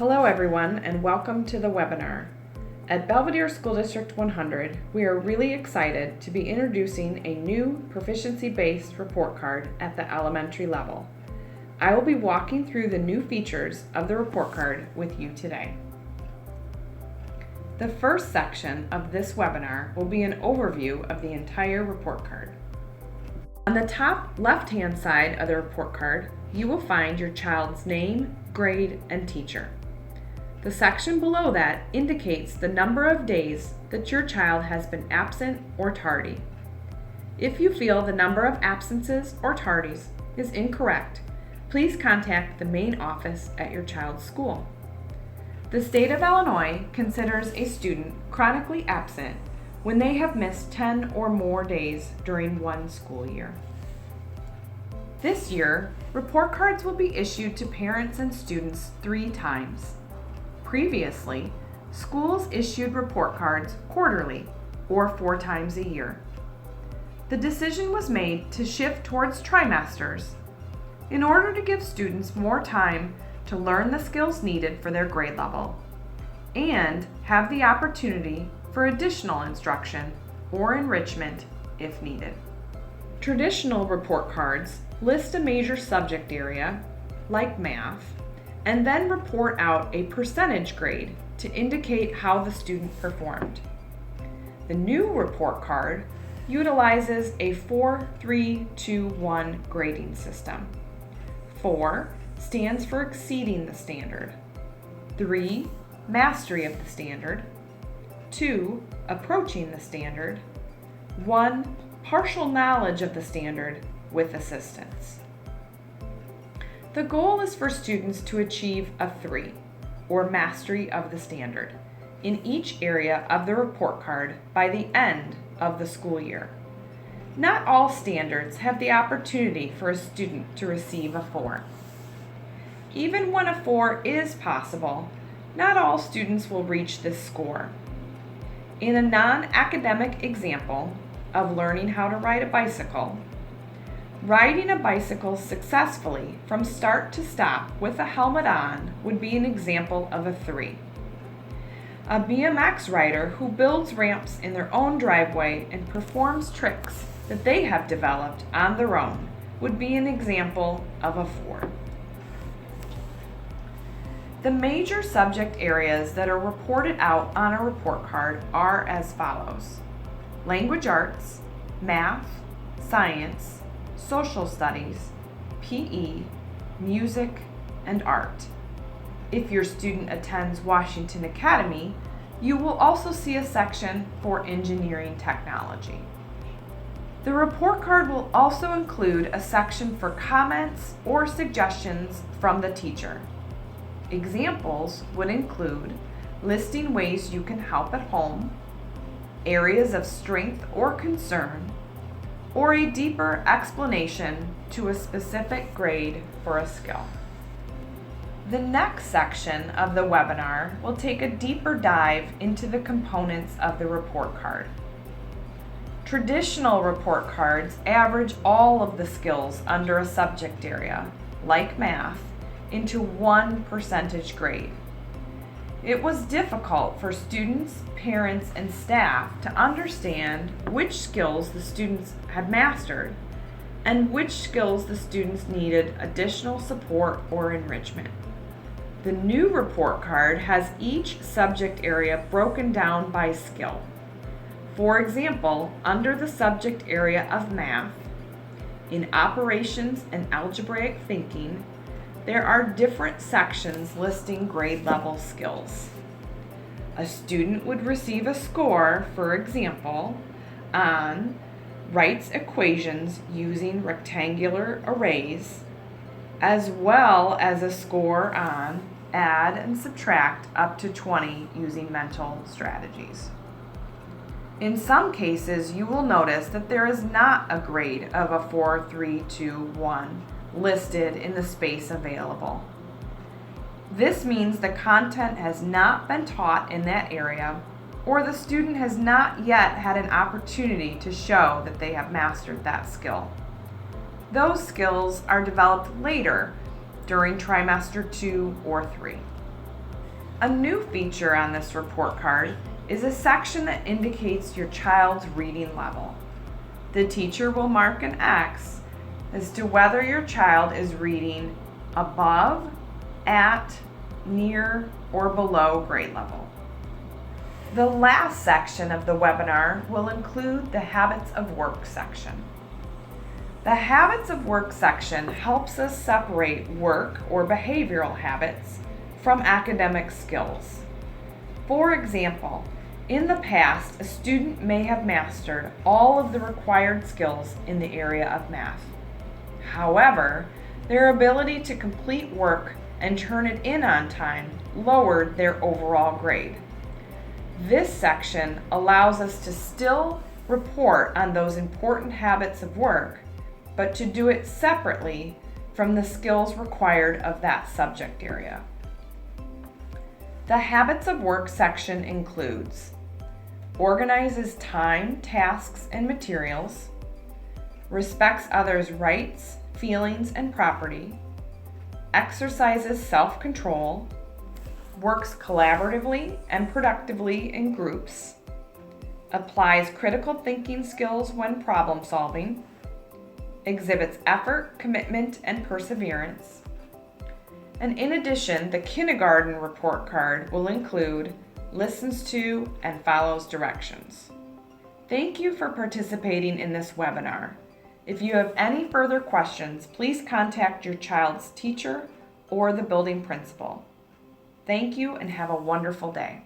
Hello everyone, and welcome to the webinar. At Belvedere School District 100, we are really excited to be introducing a new proficiency-based report card at the elementary level. I will be walking through the new features of the report card with you today. The first section of this webinar will be an overview of the entire report card. On the top left-hand side of the report card, you will find your child's name, grade, and teacher. The section below that indicates the number of days that your child has been absent or tardy. If you feel the number of absences or tardies is incorrect, please contact the main office at your child's school. The state of Illinois considers a student chronically absent when they have missed 10 or more days during one school year. This year, report cards will be issued to parents and students 3 times. Previously, schools issued report cards quarterly or 4 times a year. The decision was made to shift towards trimesters in order to give students more time to learn the skills needed for their grade level and have the opportunity for additional instruction or enrichment if needed. Traditional report cards list a major subject area, like math, and then report out a percentage grade to indicate how the student performed. The new report card utilizes a 4-3-2-1 grading system. 4 stands for exceeding the standard, 3, mastery of the standard, 2, approaching the standard, 1, partial knowledge of the standard with assistance. The goal is for students to achieve a 3, or mastery of the standard, in each area of the report card by the end of the school year. Not all standards have the opportunity for a student to receive a 4. Even when a 4 is possible, not all students will reach this score. In a non-academic example of learning how to ride a bicycle, riding a bicycle successfully from start to stop with a helmet on would be an example of a 3. A BMX rider who builds ramps in their own driveway and performs tricks that they have developed on their own would be an example of a 4. The major subject areas that are reported out on a report card are as follows: language arts, math, science, social studies, PE, music, and art. If your student attends Washington Academy, you will also see a section for engineering technology. The report card will also include a section for comments or suggestions from the teacher. Examples would include listing ways you can help at home, areas of strength or concern, or a deeper explanation to a specific grade for a skill. The next section of the webinar will take a deeper dive into the components of the report card. Traditional report cards average all of the skills under a subject area, like math, into 1 percentage grade. It was difficult for students, parents, and staff to understand which skills the students had mastered and which skills the students needed additional support or enrichment. The new report card has each subject area broken down by skill. For example, under the subject area of math, in operations and algebraic thinking, there are different sections listing grade level skills. A student would receive a score, for example, on writes equations using rectangular arrays, as well as a score on add and subtract up to 20 using mental strategies. In some cases, you will notice that there is not a grade of a 4, 3, 2, 1 listed in the space available. This means the content has not been taught in that area, or the student has not yet had an opportunity to show that they have mastered that skill. Those skills are developed later during trimester 2 or 3. A new feature on this report card is a section that indicates your child's reading level. The teacher will mark an X as to whether your child is reading above, at, near, or below grade level. The last section of the webinar will include the Habits of Work section. The Habits of Work section helps us separate work or behavioral habits from academic skills. For example, in the past, a student may have mastered all of the required skills in the area of math. However, their ability to complete work and turn it in on time lowered their overall grade. This section allows us to still report on those important habits of work, but to do it separately from the skills required of that subject area. The Habits of Work section includes: organizes time, tasks, and materials, respects others' rights, feelings, and property, exercises self-control, works collaboratively and productively in groups, applies critical thinking skills when problem solving, exhibits effort, commitment, and perseverance. And in addition, the kindergarten report card will include listens to and follows directions. Thank you for participating in this webinar. If you have any further questions, please contact your child's teacher or the building principal. Thank you and have a wonderful day.